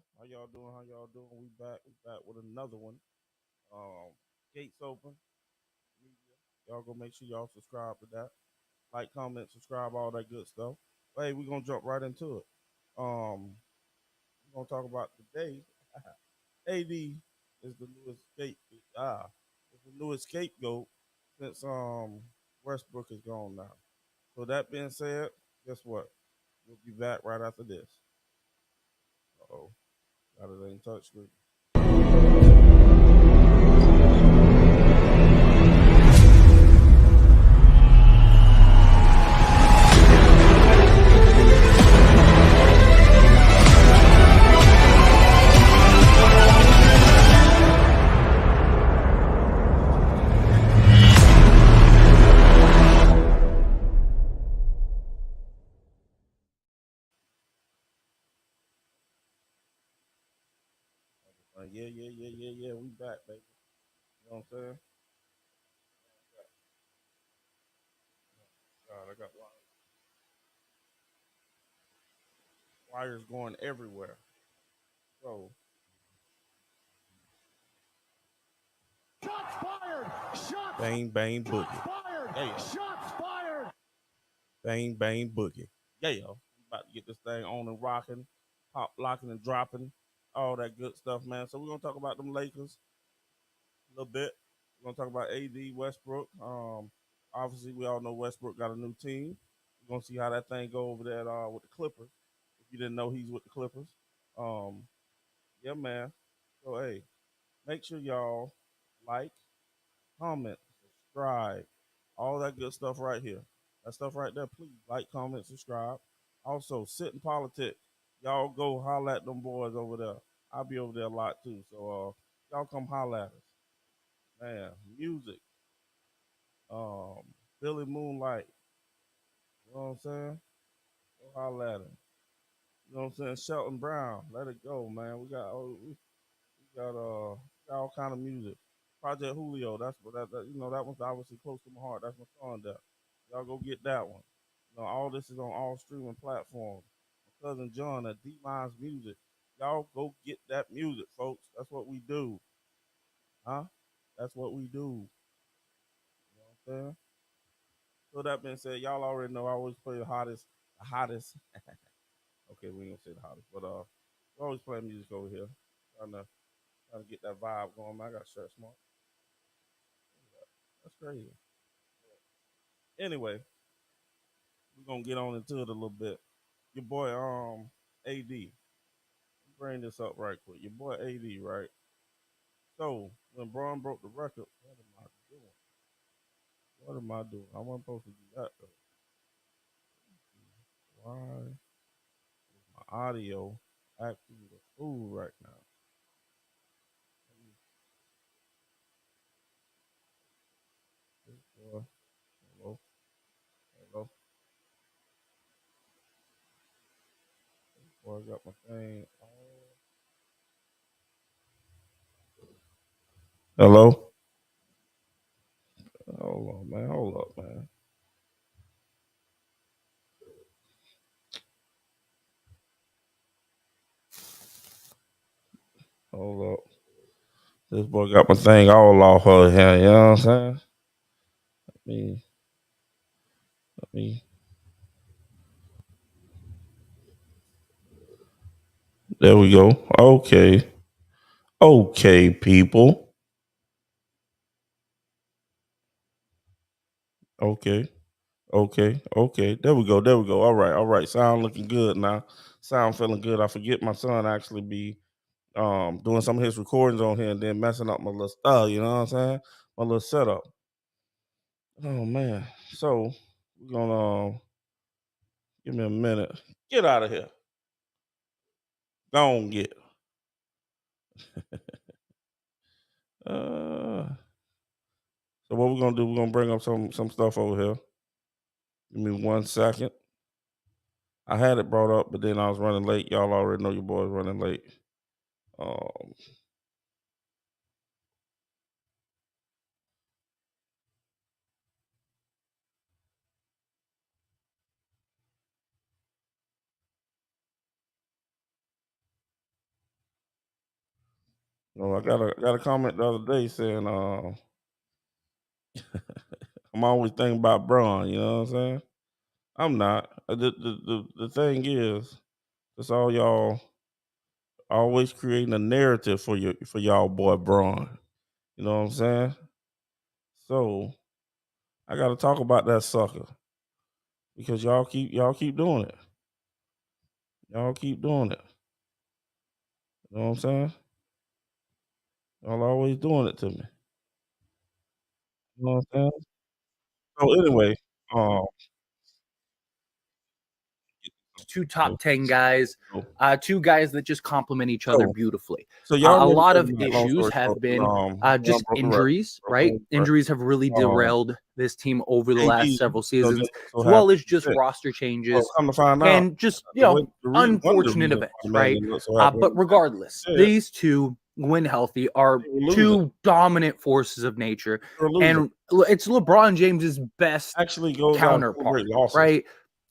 y'all? How y'all doing? How y'all doing? We back. We back with another one. Gates open. Media. Y'all go make sure y'all subscribe to that. Like, comment, subscribe, all that good stuff. But hey, we're gonna jump right into it. We're gonna talk about today. AD is the newest is the newest scapegoat since Westbrook is gone now. So that being said, guess what? We'll be back right after this. Uh-oh. Got it in touch screen. Yeah. We back, baby. You know what I'm saying? God, I got wires going everywhere. So Shots fired! Shots bang, bang, boogie. fired! Yeah. Shots fired! Bang, bang, boogie. Yeah. We about to get this thing on and rocking, pop, locking, and dropping, all that good stuff, man. So we're gonna talk about them Lakers a little bit. We're gonna talk about AD Westbrook. Obviously we all know Westbrook got a new team. We're gonna see how that thing go over there with the Clippers. If you didn't know, he's with the Clippers. Um, yeah, man. So hey, make sure y'all like, comment, subscribe, all that good stuff right here. That stuff right there, please like, comment, subscribe. Also, sit in politics. Y'all go holler at them boys over there. I'll be over there a lot too. So y'all come holler at us. Man, music. Um, Billy Moonlight. You know what I'm saying? Go holler at him. You know what I'm saying? Shelton Brown. Let it go, man. We got all kind of music. Project Julio. That's what that one's obviously close to my heart. That's my song there. Y'all go get that one. All this is on all streaming platforms. My cousin John at DMINDZMUZIQ. Y'all go get that music, folks. That's what we do. Huh? That's what we do. You know what I'm saying? So that being said, y'all already know I always play the hottest. Okay, we ain't gonna say the hottest, but we always play music over here. Trying to get that vibe going. Man, I got shirt smart. That's crazy. Anyway, we're gonna get on into it a little bit. Your boy AD. Bring this up right quick. Your boy AD, right? So when Braun broke the record, what am I doing? What am I doing? I wasn't supposed to do that though. Why is my audio acting the fool right now? Boy, hello, hello. Boy, I got my thing. Hello. Hold on, man. Hold up, man. Hold up. This boy got my thing all off her here. You know what I'm saying? Me, me. There we go. Okay. Okay, people. Okay. Okay. There we go. There we go. All right. All right. Sound looking good now. Sound feeling good. I forget my son actually be doing some of his recordings on here and then messing up my little stuff, you know what I'm saying? My little setup. Oh man. So we're gonna give me a minute. Get out of here. Go on get. Uh so what we're gonna do, we're gonna bring up some stuff over here. Give me 1 second. I had it brought up, but then I was running late. Y'all already know your boy's running late. Um, I got a comment the other day saying, I'm always thinking about Braun. You know what I'm saying? I'm not. The thing is, that's all y'all always creating a narrative for y'all boy Braun. You know what I'm saying? So I got to talk about that sucker because y'all keep doing it. Y'all keep doing it. You know what I'm saying? Y'all always doing it to me. You know what I'm saying? So anyway, um, two top 10 guys, so two guys that just complement each other so beautifully. so y'all A remember lot Kobe of Bryant, long issues story have short, been Braun just broke the record. injuries, Broke right? the record. Injuries have really Um, derailed this team over the last KD, several seasons, just so as well happened as just to roster well, changes come to find out, and just, one of the unfortunate reasons why events, the man right? didn't look so happy But regardless, said these two, when healthy, are they were losing. two dominant forces of nature. They were losing. And it's LeBron James's best Actually goes out and counterpart, celebrate losses. right?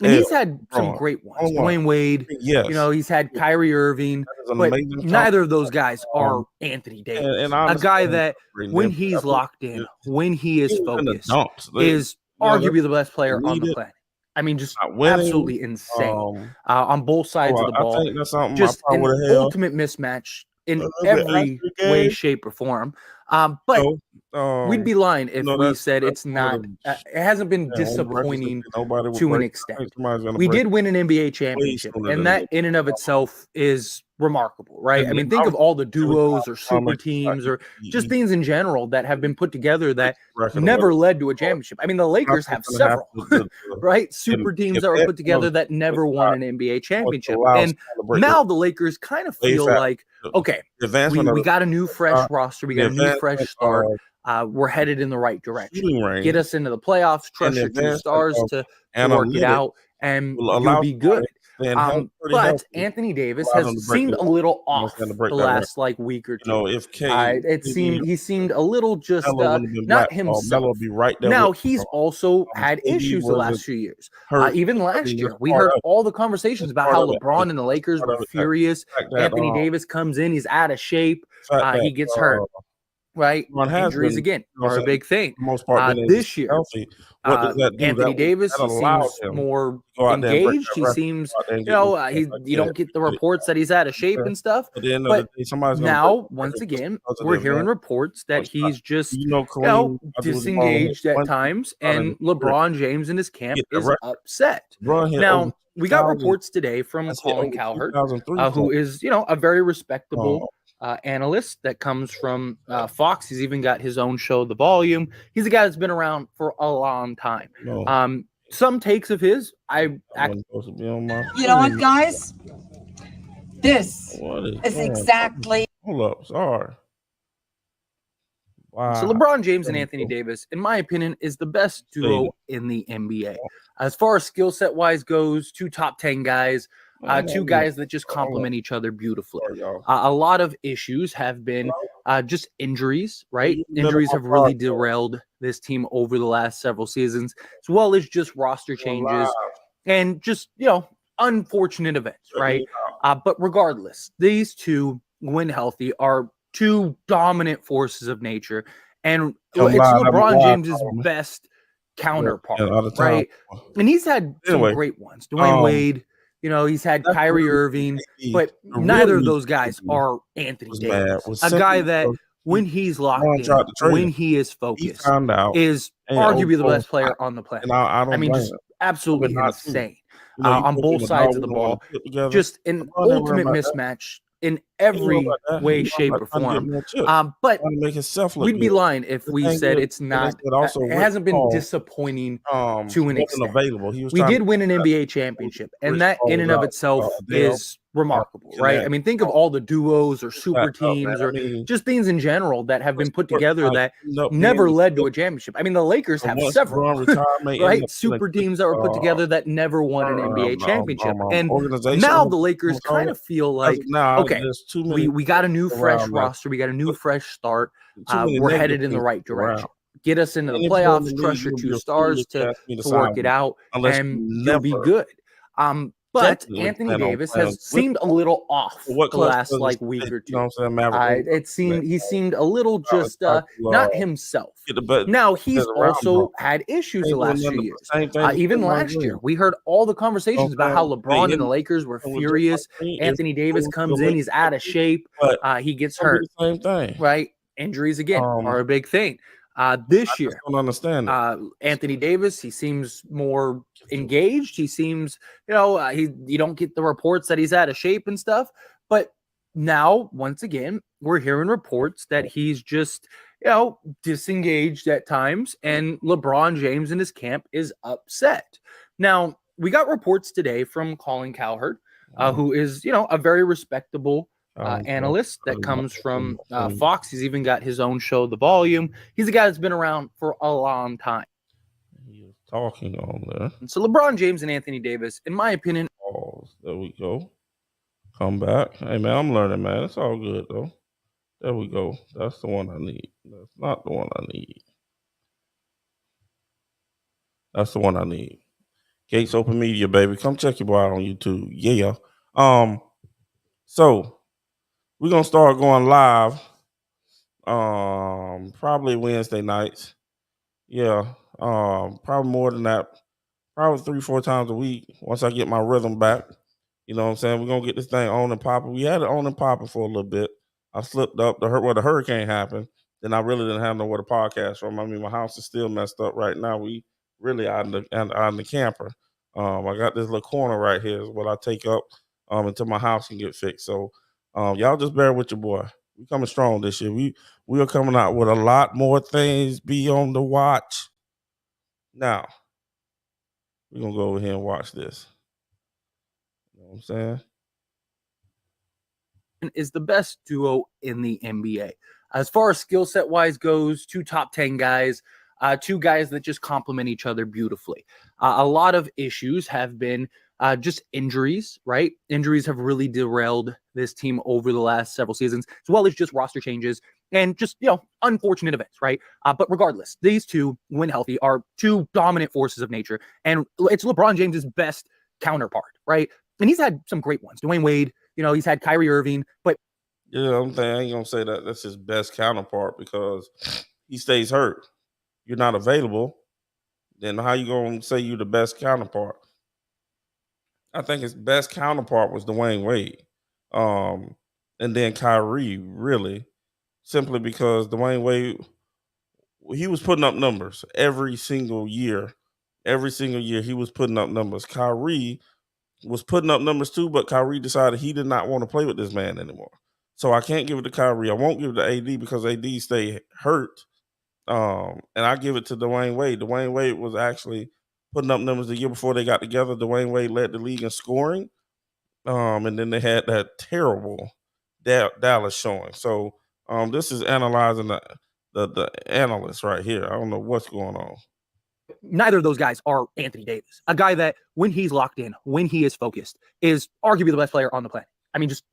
And he's had some LeBron. great ones. Only one. Dwayne Wade, Yes. he's had Kyrie Irving, That is an but amazing neither of those accomplishment. guys are Anthony Davis, And I a guy understand that celebrating when them, but he's that was locked in, when he is he was in the focused, dumps. is That's arguably the best what player they on the needed. planet. I mean, just Not winning. absolutely insane on both So sides of the I ball. think that's something I Just probably an would have held ultimate mismatch a in little bit after every the way, game. shape, or form. But we'd be lying if we said it's not. It hasn't been disappointing nobody would to an break. I extent. think somebody's gonna We break did win an NBA way championship, sooner and than that me. in and of itself is remarkable, right? I And mean, think of all the every time duos or I super make a shot, teams or just he things in general that have been put together that breaks the record or never whatever. led to a championship. I mean, the Lakers Nothing's have gonna happen. several, right? Super And teams if that were that put together was that never won an NBA championship. allowed And to celebrate now the Lakers kind of way feel faster. like, okay, The advancement of we the got a new fresh roster, we the got a new fresh advancement start. of We're headed in the right direction. shooting Get range us into the playoffs, and trust the your two advancement stars of to work it analytics out, and will you'll allow be somebody good. staying pretty But healthy, Anthony Davis allow them has to break the seemed a record. little You know, off to break the that record. last week or two. If He seemed a little just Melo wouldn't have been not blackballed, Melo himself. would be right there Now with he's also had KD issues the wasn't last few years. hurt. Even I last mean, year, that's we part heard of it. all the conversations That's about part how of it. LeBron and the Lakers Part were of it. furious. The fact that Anthony Davis comes in, he's out of shape. He gets hurt. Right? has Injuries been, again are a big thing. for the most part, been able to This stay year, healthy. What does that do? Anthony Davis, That he allows seems him more to go out there and break engaged. that He record, seems, go out there and get them stuff like you that. don't get the reports that he's out of shape and stuff. At the end of But the day, somebody's going to break now, the once record just again, because of we're the hearing advantage. reports that he's just, Kareem Abdul-Jabbar hit disengaged at one times, shot in and his career LeBron James and his to camp get that is record. upset. LeBron hit over Now, we got 2,000. reports today from Has hit Colin over Cowherd, 2,003 who points. is, a very respectable analyst that comes from Fox. He's even got his own show, The Volume. He's a guy that's been around for a long time. Some takes of his, wasn't supposed to be on my You know what, guys? This What is exactly. Hold up, sorry. Wow. So LeBron James and Anthony Davis, in my opinion, is the best duo in the NBA. As far as skill set wise goes, two top 10 guys, two guys that just complement each other beautifully. A lot of issues have been just injuries, right? Injuries have really derailed this team over the last several seasons, as well as just roster changes and just, unfortunate events, right? But regardless, these two, when healthy, are two dominant forces of nature. And it's LeBron James's best counterpart, right? And he's had some great ones. Dwayne Wade, he's had Kyrie Irving, but neither of those guys are Anthony Davis, a guy that when he's locked in, when he is focused, is arguably the best player on the planet. I mean, just absolutely insane on both sides of the ball. Just an ultimate mismatch in every way, shape, or form. But we'd be lying if we said it's not. It hasn't been disappointing to an extent. We did win an NBA championship, and that in and of itself is remarkable, right? I mean, think of all the duos or super teams or just things in general that have been put together that never led to a championship. I mean, the Lakers have several, right? Super teams that were put together that never won an NBA championship. And now the Lakers kind of feel like, okay, we got a new fresh roster. We got a new fresh start. We're headed in the right direction. Get us into the playoffs, trust your two stars to work it out, and you'll be good. But definitely Anthony plan on Davis playing has with seemed a little off what the Clutch last doesn't like week stick, or you know two. what I'm saying? Maverick, He seemed a little just not himself. get the best Now he's around him. also had issues the Ain't doing last few nothing years. but same thing with Even Draymond last year, Green. we heard all the You know conversations what about I'm how saying? LeBron and the Lakers were And with Draymond furious. Green, if Anthony he Davis goes to the comes in, Lakers, he's out of shape. but He gets it's gonna be hurt. the same thing. Right? Injuries again Um, are a big thing. I This just year, don't understand it. Anthony Davis, he seems more engaged. He seems, you don't get the reports that he's out of shape and stuff. But now, once again, we're hearing reports that he's just, disengaged at times, and LeBron James and his camp is upset. Now, we got reports today from Colin Cowherd, who is, a very respectable analyst that comes from Fox. He's even got his own show, The Volume. He's a guy that's been around for a long time. He is talking on there. And so LeBron James and Anthony Davis, in my opinion. Pause. There we go. Come back. Hey, man, I'm learning, man. It's all good, though. There we go. That's the one I need. That's not the one I need. That's the one I need. Gates Open Media, baby. Come check your boy out on YouTube. Yeah. So we're gonna start going live. Probably Wednesday nights. Yeah. Probably more than that. Probably 3-4 times a week once I get my rhythm back. You know what I'm saying? We're gonna get this thing on and popping. We had it on and popping for a little bit. I slipped up the hurricane happened. Then I really didn't have nowhere to podcast from. I mean, my house is still messed up right now. We really out in the camper. I got this little corner right here is what I take up until my house can get fixed. So y'all just bear with your boy. We coming strong this year. We are coming out with a lot more things. Be on the watch. Now, we're gonna go over here and watch this. You know what I'm saying? Is the best duo in the NBA. As far as skill set wise goes, two top 10 guys, two guys that just complement each other beautifully. A lot of issues have been just injuries, right? Injuries have really derailed this team over the last several seasons, as well as just roster changes and just, unfortunate events, right? But regardless, these two, when healthy, are two dominant forces of nature. And it's LeBron James's best counterpart, right? And he's had some great ones. Dwayne Wade, he's had Kyrie Irving, but yeah, I ain't gonna say that that's his best counterpart because he stays hurt. You're not available. Then how you gonna say you the best counterpart? I think his best counterpart was Dwayne Wade, and then Kyrie really, simply because Dwayne Wade he was putting up numbers every single year. Every single year he was putting up numbers. Kyrie was putting up numbers too, but Kyrie decided he did not want to play with this man anymore. So I can't give it to Kyrie. I won't give it to AD because AD stay hurt. And I give it to Dwayne Wade. Dwayne Wade was actually putting up numbers the year before they got together. Dwayne Wade led the league in scoring. And then they had that terrible Dallas showing. So this is analyzing the analyst right here. I don't know what's going on. neither of those guys are Anthony Davis, a guy that when he's locked in, when he is focused, is arguably the best player on the planet. I mean, just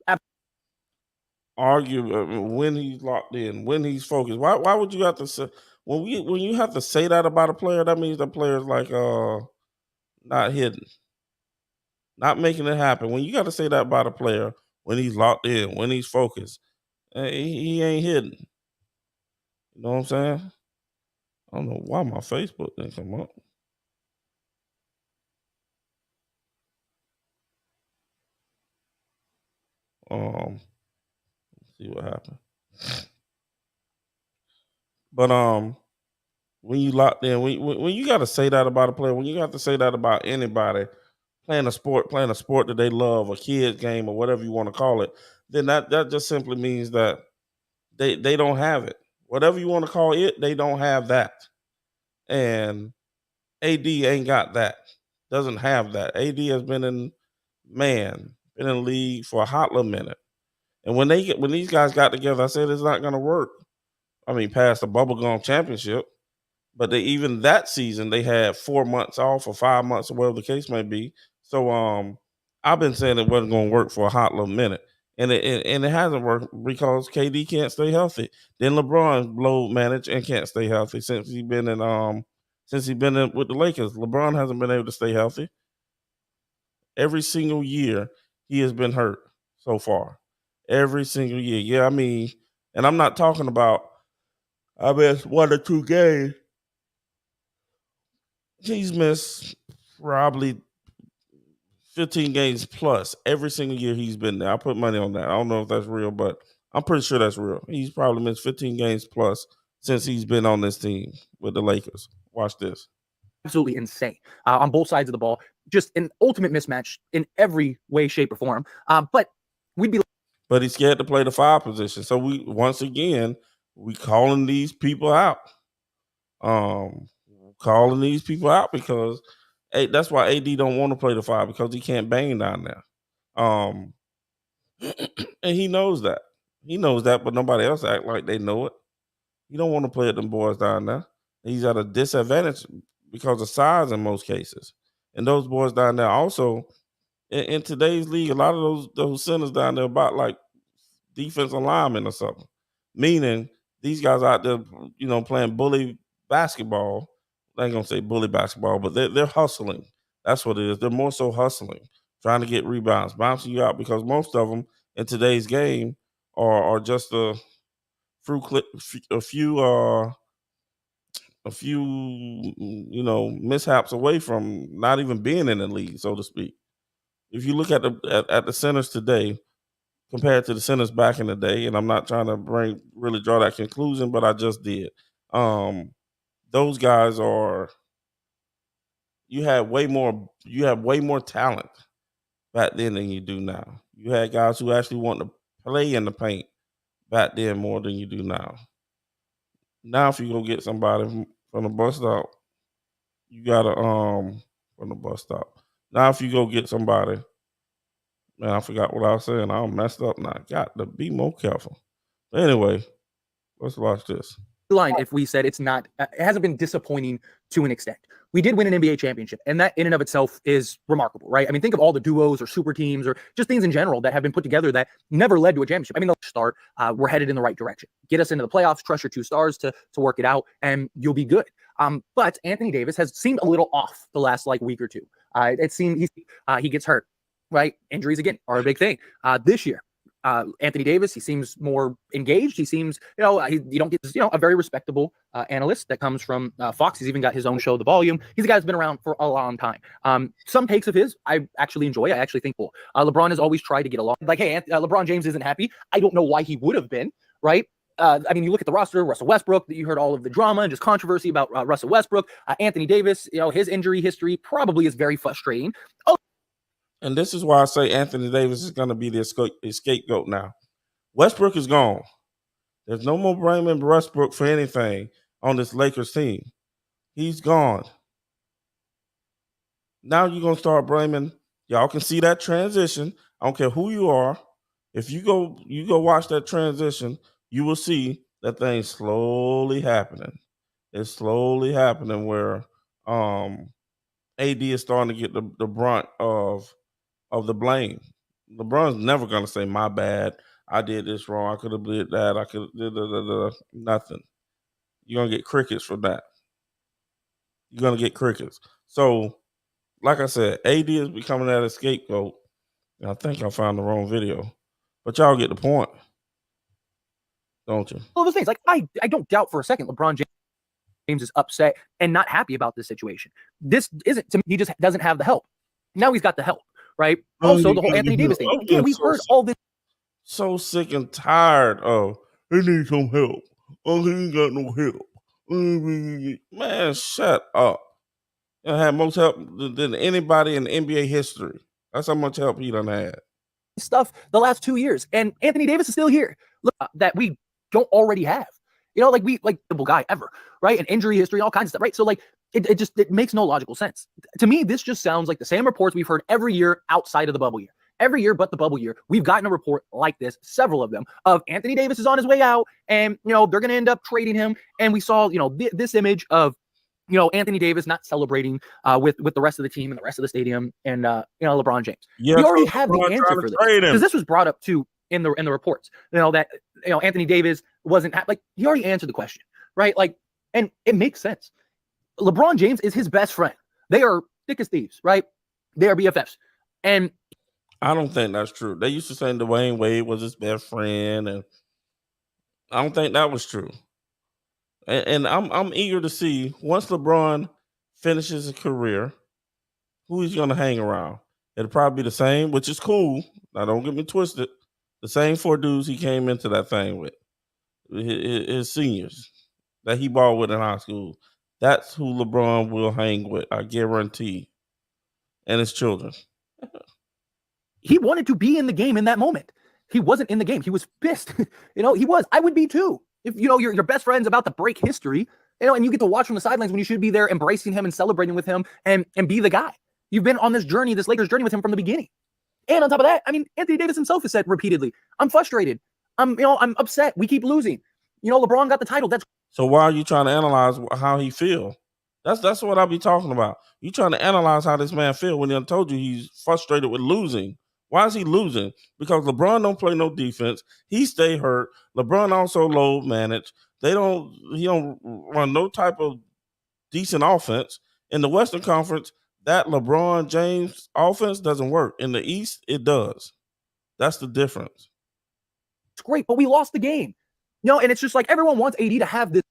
Argue when he's locked in, when he's focused. Why would you have to say when you have to say that about a player? That means the player is like not hidden, not making it happen. When you got to say that about a player when he's locked in, when he's focused, he ain't hidden. You know what I'm saying? I don't know why my Facebook didn't come up. Let's see what happened. But when you locked in, when you got to say that about a player, when you got to say that about anybody playing a sport that they love, a kid's game or whatever you want to call it, then that just simply means that they don't have it. Whatever you want to call it, they don't have that. And AD ain't got that. Doesn't have that. AD has been in the league for a hot little minute. And when these guys got together, I said it's not gonna work. I mean, past the bubblegum championship. But even that season, they had 4 months off or 5 months or whatever the case may be. So I've been saying it wasn't going to work for a hot little minute, and it hasn't worked because KD can't stay healthy. Then LeBron load managed and can't stay healthy since he's been in with the Lakers. LeBron hasn't been able to stay healthy. Every single year he has been hurt so far. Every single year. Yeah, I mean, and I'm not talking about I missed 1 or 2 games. He's missed probably 15 games plus every single year he's been there. I put money on that. I don't know if that's real, but I'm pretty sure that's real. He's probably missed 15 games plus since he's been on this team with the Lakers. Watch this. Absolutely insane on both sides of the ball. Just an ultimate mismatch in every way, shape, or form. But he's scared to play the 5 position. So we calling these people out. Calling these people out because that's why AD don't want to play the 5 because he can't bang down there. And he knows that. He knows that, but nobody else act like they know it. He don't want to play at them boys down there. He's at a disadvantage because of size in most cases. And those boys down there also, in today's league, a lot of those centers down there about like defensive linemen or something. Meaning these guys out there, playing bully basketball. I ain't gonna say bully basketball, but they're hustling. That's what it is. They're more so hustling, trying to get rebounds, bouncing you out because most of them in today's game are just a few mishaps away from not even being in the league, so to speak. If you look at the centers today compared to the centers back in the day, and I'm not trying to really draw that conclusion, but I just did. Those guys you have way more talent back then than you do now. You had guys who actually want to play in the paint back then more than you do now. Now, if you go get somebody from the bus stop, you gotta from the bus stop. Now, if you go get somebody, man, I forgot what I was saying. I'm messed up now. Got to be more careful. But anyway, let's watch this. Line, if we said it hasn't been disappointing to an extent. We did win an NBA championship, and that in and of itself is remarkable, right? I mean, think of all the duos or super teams or just things in general that have been put together that never led to a championship. I mean, they'll start, we're headed in the right direction. Get us into the playoffs, trust your 2 stars to work it out, and you'll be good. But Anthony Davis has seemed a little off the last week or two. It seemed he gets hurt, right? Injuries again are a big thing this year. Anthony Davis, he seems more engaged. He seems, you don't get, a very respectable analyst that comes from Fox. He's even got his own show, The Volume. He's a guy who's been around for a long time. Some takes of his I actually enjoy. I actually think cool. LeBron has always tried to get along. Like, hey, LeBron James isn't happy. I don't know why he would have been, right? I mean, you look at the roster, Russell Westbrook, you heard all of the drama and just controversy about Russell Westbrook. Anthony Davis, his injury history probably is very frustrating. And this is why I say Anthony Davis is going to be the scapegoat now. Westbrook is gone. There's no more blaming Westbrook for anything on this Lakers team. He's gone. Now you're going to start blaming. Y'all can see that transition. I don't care who you are. If you go watch that transition, you will see that thing slowly happening. It's slowly happening where AD is starting to get the brunt of the blame. LeBron's never going to say, my bad, I did this wrong, I could have did that, I could have nothing. You're going to get crickets for that. You're going to get crickets. So, like I said, AD is becoming that scapegoat. I think I found the wrong video. But y'all get the point, don't you? All those things. Like, I don't doubt for a second LeBron James is upset and not happy about this situation. This isn't, to me, he just doesn't have the help. Now he's got the help. Right. Also, the whole Anthony Davis thing. Again, we've heard all this. So sick and tired of he needs some help. Oh, he ain't got no help. Man, shut up. You had more help than anybody in NBA history. That's how much help he done had. Stuff the last 2 years, and Anthony Davis is still here. Look, that we don't already have. The guy ever, right? An injury history, all kinds of stuff, right? So it makes no logical sense. To me, this just sounds like the same reports we've heard every year outside of the bubble year. Every year but the bubble year, we've gotten a report like this, several of them, of Anthony Davis is on his way out, and, they're going to end up trading him. And we saw, this image of, Anthony Davis not celebrating with the rest of the team and the rest of the stadium and, LeBron James. Yeah, we already have the answer for this. Because this was brought up, too, in the reports, that, Anthony Davis wasn't he already answered the question, right? And it makes sense. LeBron James is his best friend. They are thick as thieves, right? They are BFFs. And I don't think that's true. They used to say Dwayne Wade was his best friend, and I don't think that was true. And I'm eager to see once LeBron finishes his career, who he's going to hang around. It'll probably be the same, which is cool. Now, don't get me twisted. The same 4 dudes he came into that thing with, his seniors that he balled with in high school. That's who LeBron will hang with, I guarantee. And his children. he wanted to be in the game in that moment. He wasn't in the game. He was pissed. He was. I would be too. If, your best friend's about to break history, and you get to watch from the sidelines when you should be there embracing him and celebrating with him and be the guy. You've been on this journey, this Lakers journey with him from the beginning. And on top of that, Anthony Davis himself has said repeatedly, I'm frustrated. I'm upset. We keep losing. LeBron got the title. So why are you trying to analyze how he feel? That's what I'll be talking about. You trying to analyze how this man feel when he told you he's frustrated with losing. Why is he losing? Because LeBron don't play no defense. He stay hurt. LeBron also load manage. He don't run no type of decent offense. In the Western Conference, that LeBron James offense doesn't work. In the East, it does. That's the difference. It's great, but we lost the game. And it's just like everyone wants AD to have this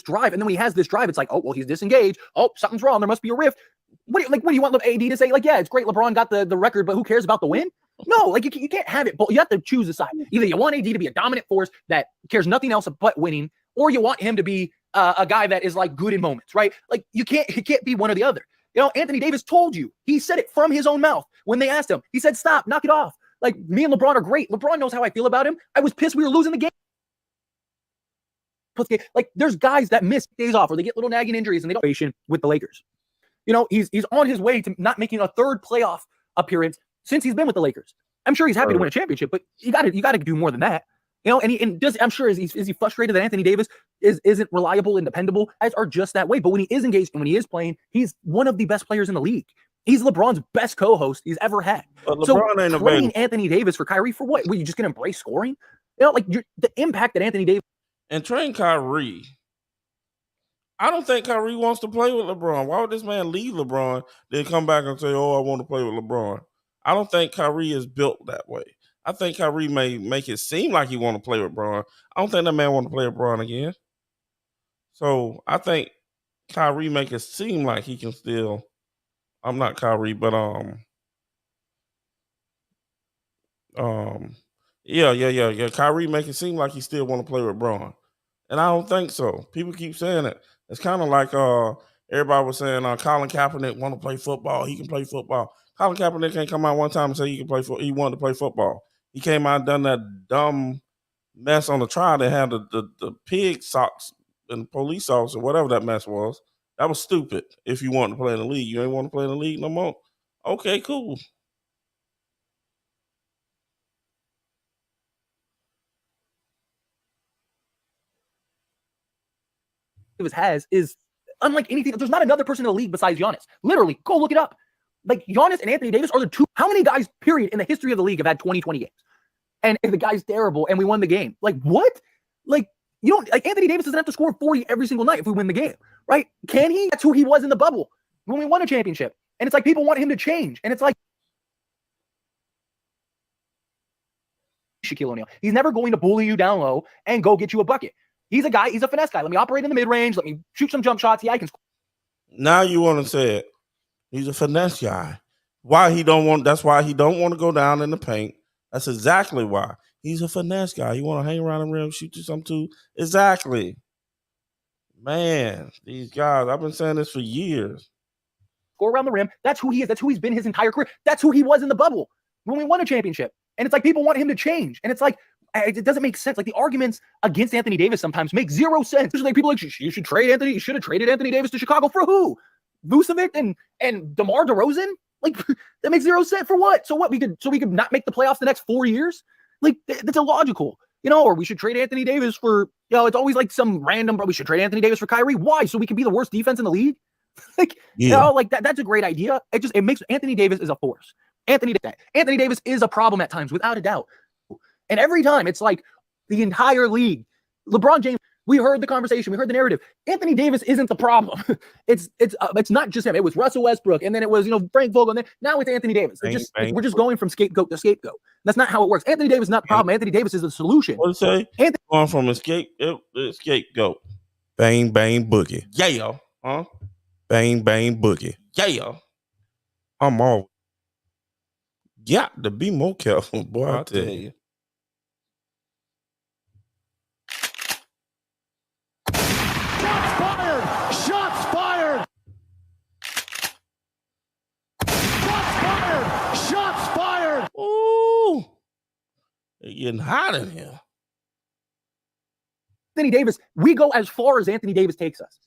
drive. And then when he has this drive, it's like, oh, well, he's disengaged. Oh, something's wrong. There must be a rift. What do you want AD to say? Like, yeah, it's great. LeBron got the record, but who cares about the win? No, you can't have it. But you have to choose a side. Either you want AD to be a dominant force that cares nothing else but winning, or you want him to be a guy that is like good in moments, right? Like he can't be one or the other. Anthony Davis told you. He said it from his own mouth when they asked him. He said, "Stop, knock it off." Like, me and LeBron are great. LeBron knows how I feel about him. I was pissed we were losing the game. Like, there's guys that miss days off or they get little nagging injuries and they don't with the Lakers. He's on his way to not making a third playoff appearance since he's been with the Lakers. I'm sure he's happy to win a championship, but you got to do more than that. I'm sure is he frustrated that Anthony Davis isn't reliable and dependable? Guys are just that way. But when he is engaged and when he is playing, he's one of the best players in the league. He's LeBron's best co-host he's ever had. So trading Anthony Davis for Kyrie for what? Were you just going to embrace scoring? The impact that Anthony Davis and train Kyrie. I don't think Kyrie wants to play with LeBron. Why would this man leave LeBron, then come back and say, "Oh, I want to play with LeBron"? I don't think Kyrie is built that way. I think Kyrie may make it seem like he want to play with LeBron. I don't think that man want to play with LeBron again. So I think Kyrie make it seem like he can still. I'm not Kyrie, but yeah. Kyrie make it seem like he still want to play with Braun, and I don't think so. People keep saying it. It's kind of like everybody was saying Colin Kaepernick want to play football. He can play football. Colin Kaepernick can't come out one time and say he can play. He wanted to play football. He came out and done that dumb mess on the trial. They had the pig socks and police officer, whatever that mess was. That was stupid. If you want to play in the league, you ain't want to play in the league no more. Okay, cool. has is unlike anything. There's not another person in the league besides Giannis. Literally, go look it up. Like, Giannis and Anthony Davis are the two. How many guys, period, in the history of the league have had 20 games? And the guy's terrible, and we won the game. Like, what? Like, you don't, like, Anthony Davis doesn't have to score 40 every single night if we win the game, right? Can he? That's who he was in the bubble when we won a championship. And it's like people want him to change. And it's like Shaquille O'Neal. He's never going to bully you down low and go get you a bucket. He's a guy. He's a finesse guy. Let me operate in the mid-range. Let me shoot some jump shots. Yeah, I can score. Now you want to say it. He's a finesse guy. That's why he don't want to go down in the paint. That's exactly why. He's a finesse guy. You want to hang around the rim, shoot you some too. Exactly. Man, these guys, I've been saying this for years. Go around the rim. That's who he is. That's who he's been his entire career. That's who he was in the bubble when we won a championship. And it's like people want him to change. And it's like, it doesn't make sense. Like, the arguments against Anthony Davis sometimes make zero sense. There's like people like, you should trade Anthony. You should have traded Anthony Davis to Chicago for who? Vucevic and DeMar DeRozan? Like, that makes zero sense. For what? So what? We could not make the playoffs the next 4 years? Like, that's illogical. Or we should trade Anthony Davis for, it's always like some random, but we should trade Anthony Davis for Kyrie. Why? So we can be the worst defense in the league? Like, yeah. Like that's a great idea. It makes Anthony Davis is a force. Anthony Davis is a problem at times, without a doubt. And every time it's like the entire league, LeBron James, We heard the conversation. We heard the narrative. Anthony Davis isn't the problem. It's not just him. It was Russell Westbrook, and then it was Frank Vogel, and then now it's Anthony Davis. We're just going from scapegoat to scapegoat. That's not how it works. Anthony Davis is not the problem. Anthony Davis is the solution. What do you say? Going from a scapegoat. Bang bang boogie. Yeah, huh? Bang bang boogie. Yeah. I'm all got to be more careful, boy. I tell you. Shots fired! Shots fired! Shots fired! Shots fired! Ooh, it's getting hot in here. Anthony Davis, we go as far as Anthony Davis takes us.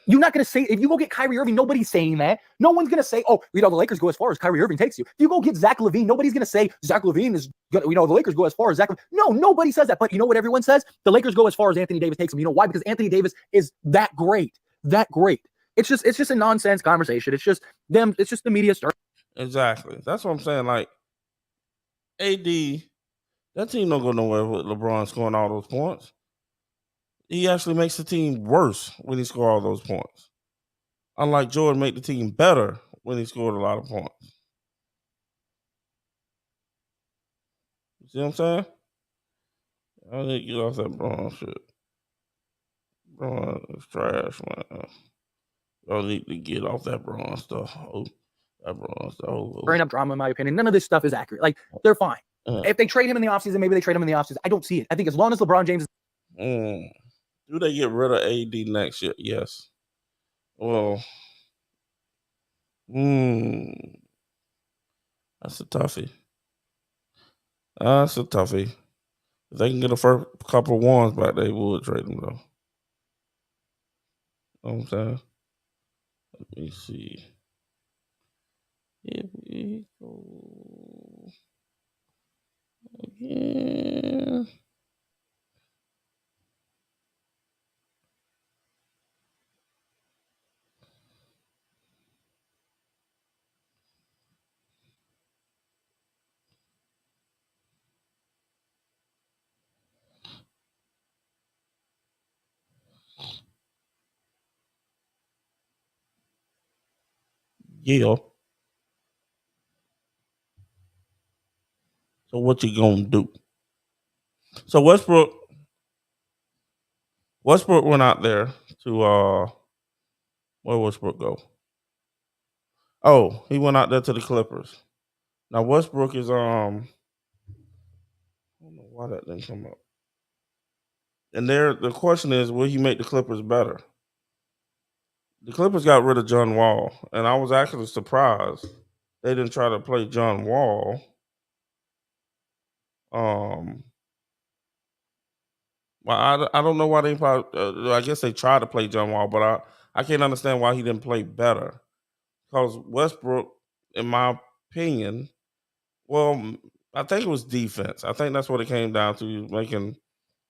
You're not going to say, if you go get Kyrie Irving, nobody's saying that. No one's going to say, oh, the Lakers go as far as Kyrie Irving takes you. If you go get Zach LaVine, nobody's going to say Zach LaVine is, the Lakers go as far as Zach LaVine. No, nobody says that. But you know what everyone says? The Lakers go as far as Anthony Davis takes them. You know why? Because Anthony Davis is that great. That great. It's just a nonsense conversation. It's just them. It's just the media stir. Exactly. That's what I'm saying. Like, AD, that team don't go nowhere with LeBron scoring all those points. He actually makes the team worse when he scores all those points. Unlike Jordan, make the team better when he scored a lot of points. You see what I'm saying? I need to get off that Braun shit. Braun is trash, man. Y'all need to get off that Braun stuff. That Braun stuff. Bringing up drama, in my opinion. None of this stuff is accurate. Like, they're fine. If they trade him in the offseason, maybe they trade him in the offseason. I don't see it. I think as long as LeBron James is... Do they get rid of AD next year? Yes. Well, that's a toughie. That's a toughie. If they can get a first couple of ones back, they would trade them, though. You know what I'm saying? Let me see. Here we go. Again. Yeah. So what you gonna do? So Westbrook went out there to where Westbrook go? Oh, he went out there to the Clippers. Now Westbrook is I don't know why that didn't come up. And the question is, will he make the Clippers better? The Clippers got rid of John Wall, and I was actually surprised they didn't try to play John Wall. Well, I don't know why they probably. I guess they tried to play John Wall, but I can't understand why he didn't play better. Because Westbrook, in my opinion, well, I think it was defense. I think that's what it came down to. He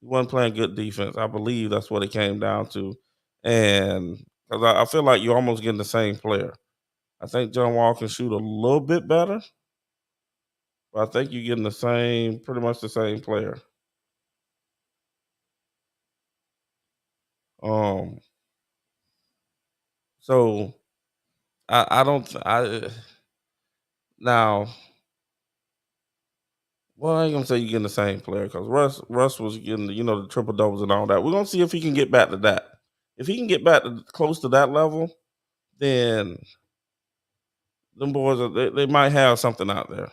wasn't playing good defense. I believe that's what it came down to, and because I feel like you're almost getting the same player. I think John Wall can shoot a little bit better, but I think you're getting pretty much the same player. So I don't now. Well, I ain't gonna say you're getting the same player because Russ was getting the triple doubles and all that. We're gonna see if he can get back to that. If he can get back close to that level, then them boys they might have something out there.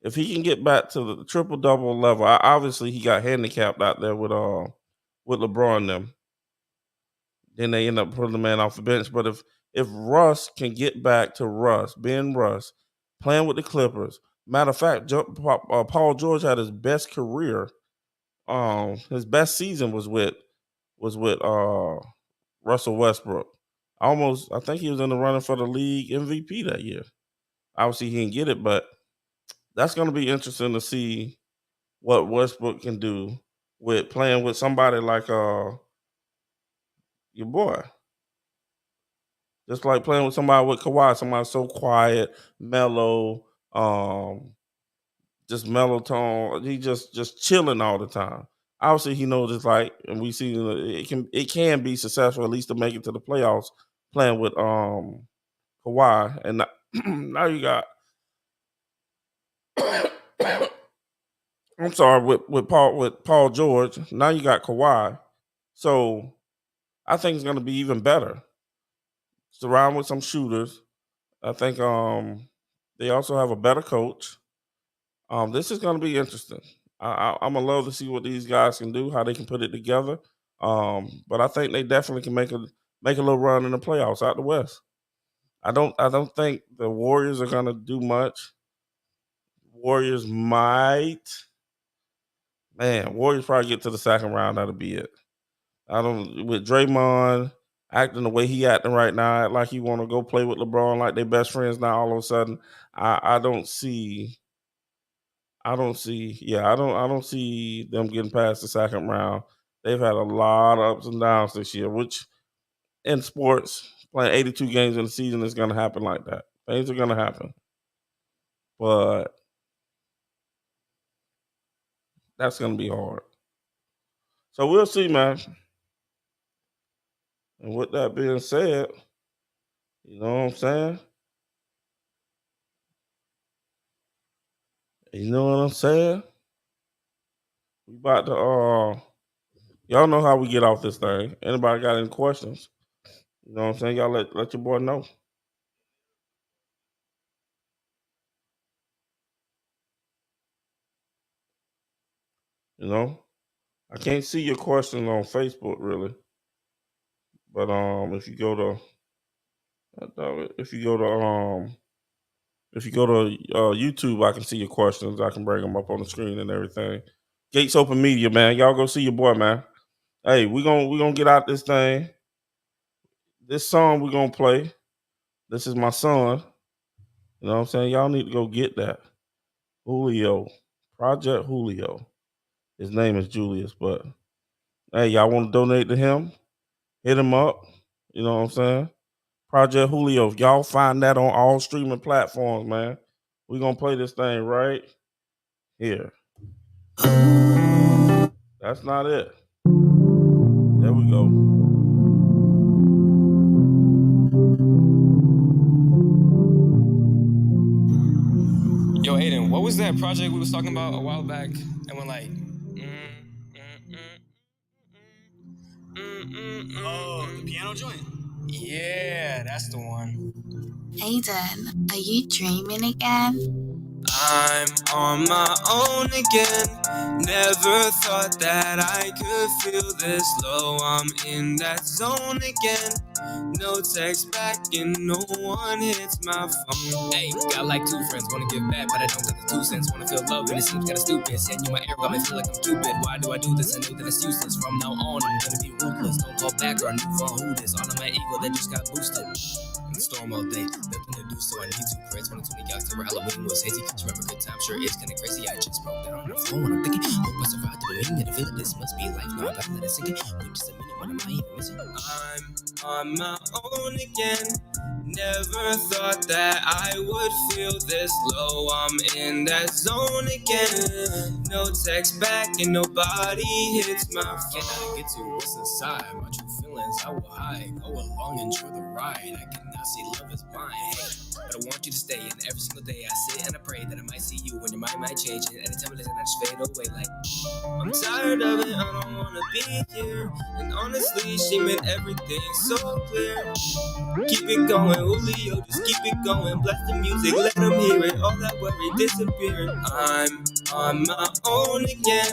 If he can get back to the triple double level, obviously he got handicapped out there with LeBron and them. Then they end up putting the man off the bench. But if Russ can get back to being Russ, playing with the Clippers. Matter of fact, Paul George had his best career. His best season was with Russell Westbrook. I think he was in the running for the league MVP that year. Obviously, he didn't get it, but that's going to be interesting to see what Westbrook can do with playing with somebody like your boy. Just like playing with somebody with Kawhi, somebody so quiet, mellow, just mellow tone. He just chilling all the time. obviously he knows it's like, and we see it can be successful at least to make it to the playoffs playing with Kawhi, and now you got I'm sorry with Paul George. Now you got Kawhi, so I think it's going to be even better. Surround with some shooters. I think they also have a better coach. This is going to be interesting. I'm gonna love to see what these guys can do, how they can put it together. But I think they definitely can make a little run in the playoffs out the West. I don't think the Warriors are gonna do much. Warriors might, man. Warriors probably get to the second round. That'll be it. I don't with Draymond acting the way he acting right now, act like he want to go play with LeBron like they best friends now. All of a sudden, I don't see. I don't see them getting past the second round. They've had a lot of ups and downs this year, which in sports, playing 82 games in the season is going to happen like that. Things are going to happen. But that's going to be hard. So we'll see, man. And with that being said, you know what I'm saying? You know what I'm saying? We about to y'all know how we get off this thing. Anybody got any questions? You know what I'm saying? Y'all let your boy know. You know? I can't see your questions on Facebook really. But if you go to YouTube, I can see your questions. I can bring them up on the screen and everything. Gates Open Media, man. Y'all go see your boy, man. Hey, we gonna get out this thing. This song we gonna play. This is my son. You know what I'm saying? Y'all need to go get that. Julio. Project Julio. His name is Julius, but hey, y'all want to donate to him? Hit him up. You know what I'm saying? Project Julio. Y'all find that on all streaming platforms, man. We're gonna play this thing right here. That's not it. There we go. Yo, Aiden, what was that project we was talking about a while back? And when like, oh, the piano joint. Yeah, that's the one. Aiden, are you dreaming again? I'm on my own again. Never thought that I could feel this low. I'm in that zone again. No text back and no one hits my phone. Hey, got like two friends, wanna give back, but I don't got the 2 cents. Wanna feel love and it seems kinda stupid. Send you my air, got me feel like I'm Cupid. Why do I do this? I know that it's useless. From now on, I'm gonna be ruthless. Don't call back or I new phone. Who this? All of my ego that just got boosted. In the storm all day, nothing to do, so I need to pray. 2020 October, Halloween was hazy. Just remember good time, sure it's kinda crazy. I just broke down on the phone when I'm thinking, hope I survived the beginning of the feeling. This must be life. No, I'm about to let it sink in. Wait just a minute, what am I even missing? I'm on my own again. Never thought that I would feel this low. I'm in that zone again. No text back and nobody hits my phone. Can I get to what's inside? My true feelings I will hide. Go along, enjoy the ride. I cannot see love is blind. Hey, but I want you to stay. And every single day I sit and I pray that I might see you when your mind might change. And anytime I listen, I just fade away. Like, I'm tired of it, I don't wanna be here. And honestly, she made everything so clear. Keep it going, Julio, just keep it going. Blast the music, let them hear it. All that worry disappearing. I'm on my own again.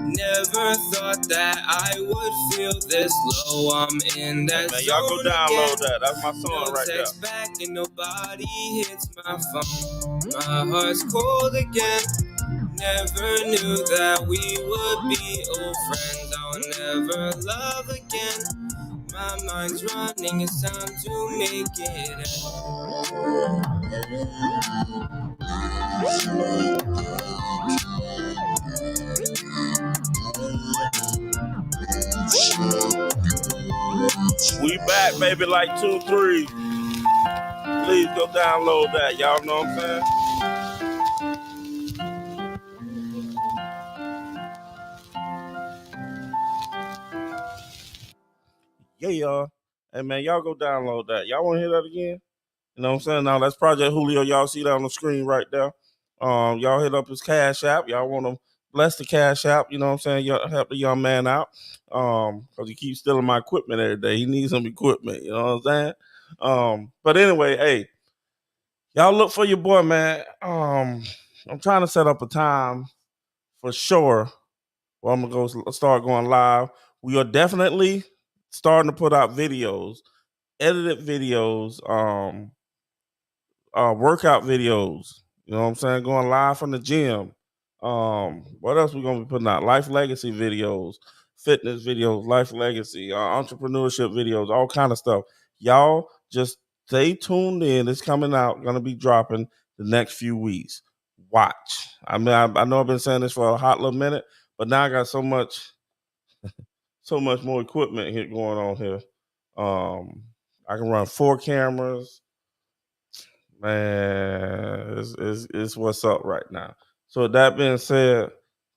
Never thought that I would feel this low. I'm in that Man, y'all go download that. That's my song no right there. text back and nobody hits my phone. My heart's cold again. Never knew that we would be old friends. I'll never love again. My mind's running, it's time to make it end. We back, baby, like 2, 3. Please go download that. Y'all know what I'm saying? Yeah, y'all. Hey, man, y'all go download that. Y'all want to hear that again? You know what I'm saying? Now, that's Project Julio. Y'all see that on the screen right there. Y'all hit up his Cash App. Y'all want to bless the Cash App. You know what I'm saying? Y'all help the young man out because he keeps stealing my equipment every day. He needs some equipment. You know what I'm saying? But anyway, hey, y'all look for your boy, man. I'm trying to set up a time for sure. Well, I'm going to start going live. We are definitely starting to put out videos, edited videos, workout videos. You know what I'm saying? Going live from the gym. What else we gonna be putting out? Life legacy videos, fitness videos, life legacy, entrepreneurship videos, all kind of stuff. Y'all just stay tuned in. It's coming out. Gonna be dropping the next few weeks. Watch. I mean, I know I've been saying this for a hot little minute, but now I got so much more equipment here going on here. I can run 4 cameras. Man, it's what's up right now. So with that being said,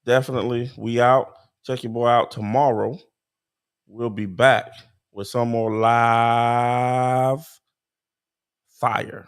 definitely we out. Check your boy out tomorrow. We'll be back with some more live fire.